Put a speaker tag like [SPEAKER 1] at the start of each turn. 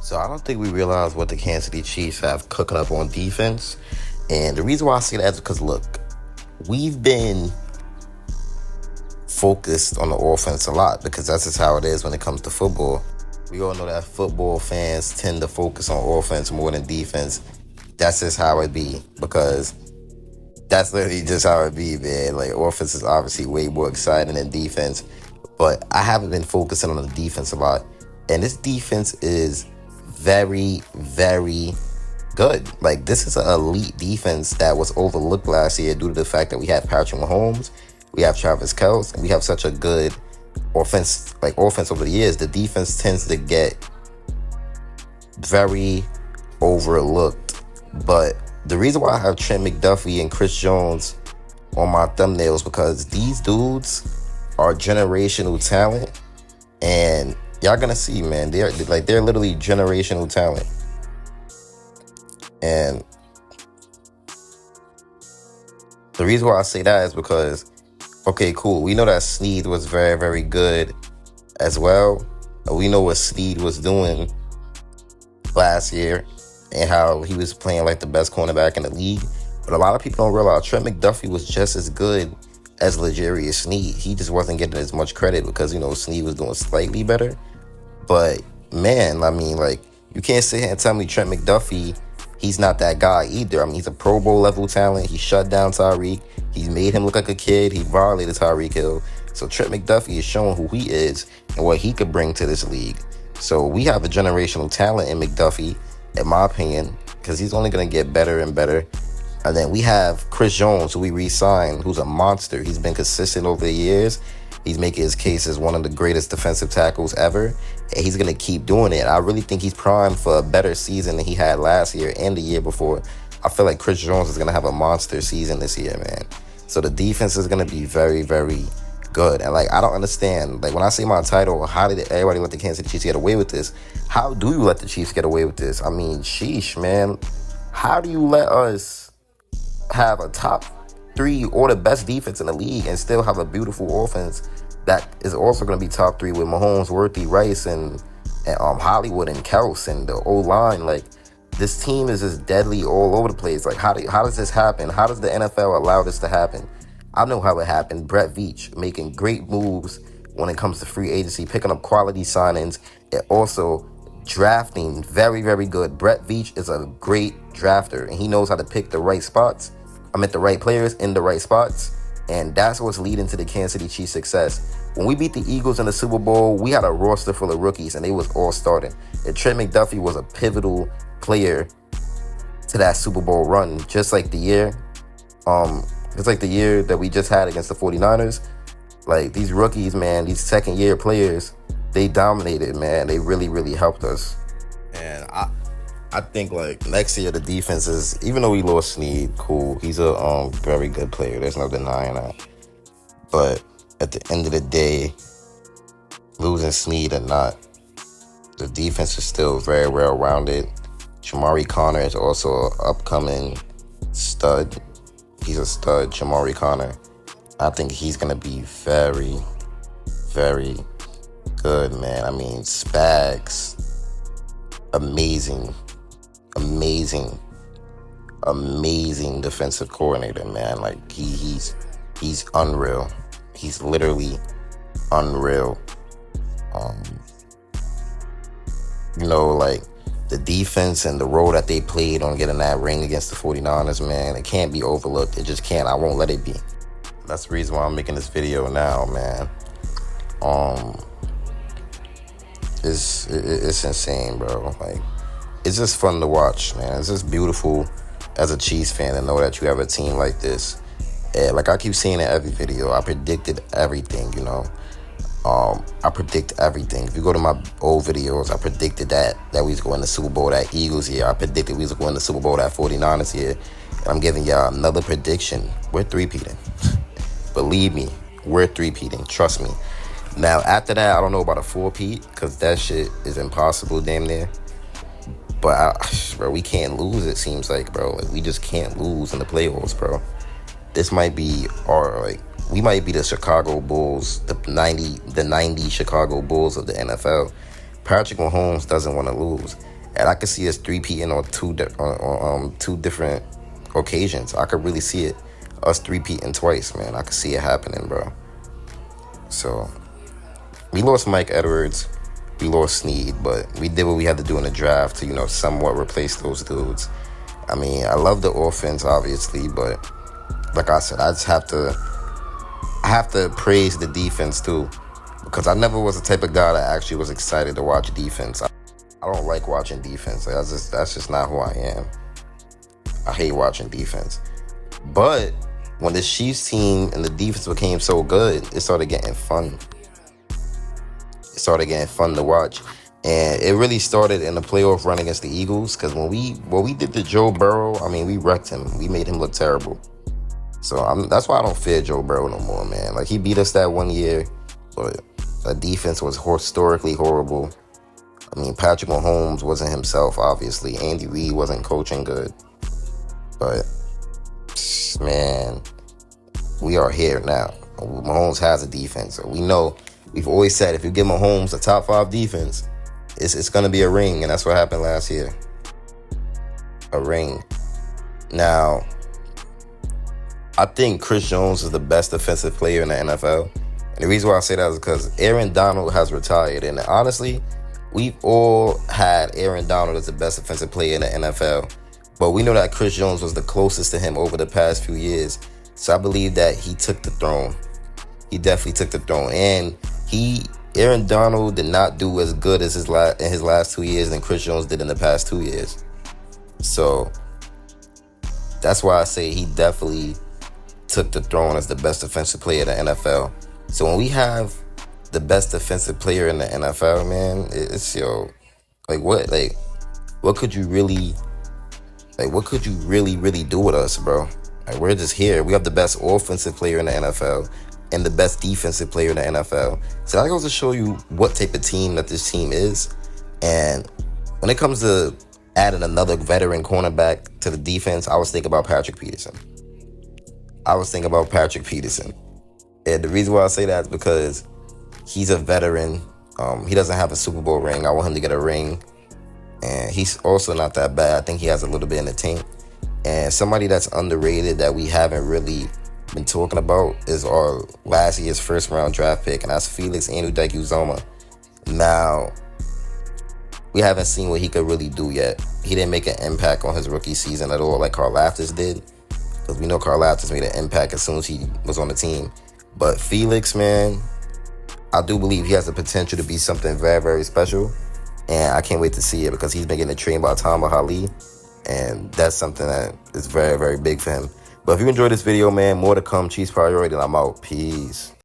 [SPEAKER 1] So I don't think we realize what the Kansas City Chiefs have cooking up on defense. And the reason why I say that is because, look, we've been focused on the offense a lot because that's just how it is when it comes to football. We all know that football fans tend to focus on offense more than defense. That's just how it be because that's literally just how it be, man. Like, offense is obviously way more exciting than defense. But I haven't been focusing on the defense a lot. And this defense is very, very good. Like, this is an elite defense that was overlooked last year due to the fact that we have Patrick Mahomes, we have Travis Kelce, and we have such a good offense over the years. The defense tends to get very overlooked. But the reason why I have Trent McDuffie and Chris Jones on my thumbnails because these dudes are generational talent, and y'all gonna see, man. They're literally generational talent. And the reason why I say that is because, okay, cool. We know that Snead was very, very good as well. We know what Snead was doing last year and how he was playing like the best cornerback in the league. But a lot of people don't realize Trent McDuffie was just as good as L'Jarius Snead. He just wasn't getting as much credit because, Snead was doing slightly better. But, man, I mean, like, you can't sit here and tell me Trent McDuffie, he's not that guy either. I mean, he's a Pro Bowl level talent. He shut down Tyreek. He's made him look like a kid. He violated Tyreek Hill. So Trent McDuffie is showing who he is and what he could bring to this league. So we have a generational talent in McDuffie, in my opinion, because he's only going to get better and better. And then we have Chris Jones, who we re-signed, who's a monster. He's been consistent over the years. He's making his case as one of the greatest defensive tackles ever. And he's going to keep doing it. I really think he's primed for a better season than he had last year and the year before. I feel like Chris Jones is going to have a monster season this year, man. So the defense is going to be very, very good. And, like, I don't understand. Like, when I say my title, how did everybody let the Kansas City Chiefs get away with this? How do you let the Chiefs get away with this? I mean, sheesh, man. How do you let us have a top 3 or the best defense in the league and still have a beautiful offense that is also going to be top 3 with Mahomes, Worthy, Rice, and Hollywood and Kelce and the O-line? Like, this team is just deadly all over the place. Like, how does this happen? How does the NFL allow this to happen? I know how it happened. Brett Veach making great moves when it comes to free agency, picking up quality signings, and also drafting very, very good. Brett Veach is a great drafter, and he knows how to pick the right spots. The right players in the right spots. And that's what's leading to the Kansas City Chiefs' success. When we beat the Eagles in the Super Bowl, we had a roster full of rookies, and they was all starting. And Trent McDuffie was a pivotal player to that Super Bowl run, just like the year that we just had against the 49ers. Like, these rookies, man, these second-year players, they dominated, man. They really, really helped us. And I think, like, next year the defense is, even though we lost Snead, cool. He's a very good player. There's no denying that. But at the end of the day, losing Snead or not, the defense is still very well-rounded. Jamari Conner is also an upcoming stud. He's a stud, Jamari Conner. I think he's going to be very, very good, man. I mean, Spags, amazing defensive coordinator, man. Like, he's unreal. He's literally unreal. Like, the defense and the role that they played on getting that ring against the 49ers, man, it can't be overlooked. It just can't. I won't let it be. That's the reason why I'm making this video now, man. It's insane, bro. Like, it's just fun to watch, man. It's just beautiful as a Chiefs fan to know that you have a team like this. And like I keep saying in every video, I predicted everything, I predict everything. If you go to my old videos, I predicted that we was going to Super Bowl that Eagles year. I predicted we was going to Super Bowl that 49ers year. And I'm giving y'all another prediction. We're three-peating. Believe me, we're three-peating. Trust me. Now, after that, I don't know about a four-peat because that shit is impossible damn near. But, bro, we can't lose, it seems like, bro. Like, we just can't lose in the playoffs, bro. This might be we might be the Chicago Bulls, the 90 Chicago Bulls of the NFL. Patrick Mahomes doesn't want to lose, and I could see us three-peating on two different occasions. I could really see it, us three-peating twice, man. I could see it happening, bro. So we lost Mike Edwards, we lost Snead, but we did what we had to do in the draft to, somewhat replace those dudes. I mean, I love the offense, obviously, but like I said, I have to praise the defense too, because I never was the type of guy that actually was excited to watch defense. I don't like watching defense. That's just not who I am. I hate watching defense. But when the Chiefs team and the defense became so good, it started getting fun. It started getting fun to watch. And it really started in the playoff run against the Eagles, because when we did the Joe Burrow, I mean, we wrecked him. We made him look terrible. So that's why I don't fear Joe Burrow no more, man. Like, he beat us that one year, but the defense was historically horrible. I mean, Patrick Mahomes wasn't himself, obviously. Andy Reid wasn't coaching good. But, man, we are here now. Mahomes has a defense. So we know, we've always said, if you give Mahomes a top 5 defense, it's going to be a ring. And that's what happened last year. A ring. Now, I think Chris Jones is the best defensive player in the NFL. And the reason why I say that is because Aaron Donald has retired. And honestly, we've all had Aaron Donald as the best defensive player in the NFL. But we know that Chris Jones was the closest to him over the past few years. So I believe that he took the throne. He definitely took the throne. And Aaron Donald did not do as good as in his last 2 years than Chris Jones did in the past 2 years. So that's why I say he definitely took the throne as the best defensive player in the NFL. So when we have the best defensive player in the NFL, man, it's what could you really do with us, bro? Like, we're just here. We have the best offensive player in the NFL and the best defensive player in the NFL. So that goes to show you what type of team that this team is. And when it comes to adding another veteran cornerback to the defense, I was thinking about Patrick Peterson. And the reason why I say that is because he's a veteran. He doesn't have a Super Bowl ring. I want him to get a ring. And he's also not that bad. I think he has a little bit in the tank. And somebody that's underrated that we haven't really been talking about is our last year's first-round draft pick, and that's Felix Anudike-Uzomah. Now, we haven't seen what he could really do yet. He didn't make an impact on his rookie season at all like Karlaftis did, because we know Karlaftis made an impact as soon as he was on the team. But Felix, man, I do believe he has the potential to be something very, very special. And I can't wait to see it, because he's been getting trained by Tom Ali. And that's something that is very, very big for him. But if you enjoyed this video, man, more to come. Chiefs Priority, and I'm out. Peace.